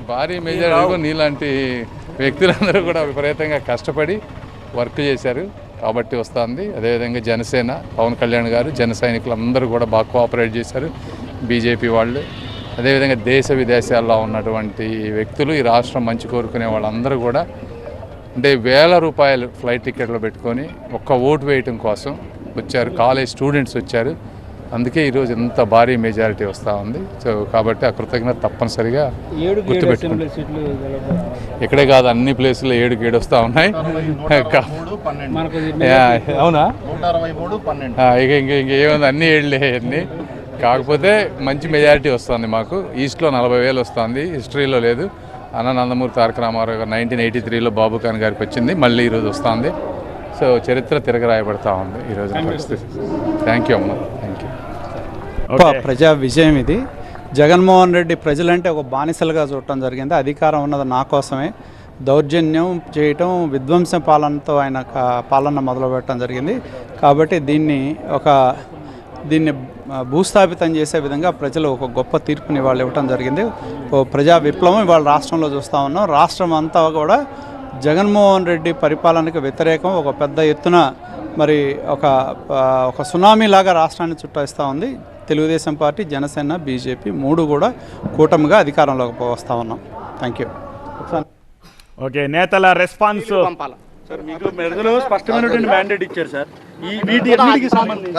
భారీ మెజారిటీలో నీలాంటి వ్యక్తులందరూ కూడా విపరీతంగా కష్టపడి వర్క్ చేశారు కాబట్టి వస్తుంది. అదేవిధంగా జనసేన పవన్ కళ్యాణ్ గారు జన సైనికులు అందరూ కూడా బాగా కోఆపరేట్ చేశారు. బీజేపీ వాళ్ళు అదేవిధంగా దేశ విదేశాల్లో ఉన్నటువంటి వ్యక్తులు ఈ రాష్ట్రం మంచి కోరుకునే వాళ్ళందరూ కూడా అంటే వేల రూపాయలు ఫ్లైట్ టికెట్లు పెట్టుకొని ఒక్క ఓటు వేయటం కోసం వచ్చారు. కాలేజ్ స్టూడెంట్స్ వచ్చారు. అందుకే ఈరోజు ఇంత భారీ మెజారిటీ వస్తూ ఉంది. సో కాబట్టి ఆ కృతజ్ఞత తప్పనిసరిగా గుర్తుపెట్టుకుంటాం. ఇక్కడే కాదు అన్ని ప్లేసుల్లో 7 వస్తూ ఉన్నాయి. అవునా ఇంకేముంది అన్ని 7 అన్నీ. కాకపోతే మంచి మెజారిటీ వస్తుంది. మాకు ఈస్ట్లో 40,000 వస్తుంది. హిస్టరీలో లేదు. నందమూరి తారక రామారావు గారు 1983లో బాబు ఖాన్ గారికి వచ్చింది. మళ్ళీ ఈరోజు వస్తుంది. సో చరిత్ర తిరగరాయబడతా ఉంది ఈరోజు పరిస్థితి. థ్యాంక్ యూ అమ్మ. Thank you. ప్రజా విజయం ఇది. జగన్మోహన్ రెడ్డి ప్రజలంటే ఒక బానిసలుగా చూడటం జరిగింది. అధికారం ఉన్నది నా కోసమే. దౌర్జన్యం చేయటం, విధ్వంస పాలనతో ఆయన పాలన మొదలుపెట్టడం జరిగింది. కాబట్టి దీన్ని భూస్థాపితం చేసే విధంగా ప్రజలు ఒక గొప్ప తీర్పుని వాళ్ళు ఇవ్వటం జరిగింది. ఓ ప్రజా విప్లవం ఇవాళ రాష్ట్రంలో చూస్తూ ఉన్నాం. రాష్ట్రం అంతా కూడా జగన్మోహన్ రెడ్డి పరిపాలనకు వ్యతిరేకం ఒక పెద్ద ఎత్తున మరి ఒక సునామీ లాగా రాష్ట్రాన్ని చుట్టేస్తూ ఉంది. తెలుగుదేశం పార్టీ, జనసేన, బీజేపీ 3 కూడా కూటమిగా అధికారంలోకి వస్తూ ఉన్నాం. Thank you. ఓకే, నేతల రెస్పాన్స్ సార్, మీకు మెదడులో స్పష్టమైనటువంటి మ్యాండేట్ ఇచ్చారు సార్. ఈ వీటి సంబంధించి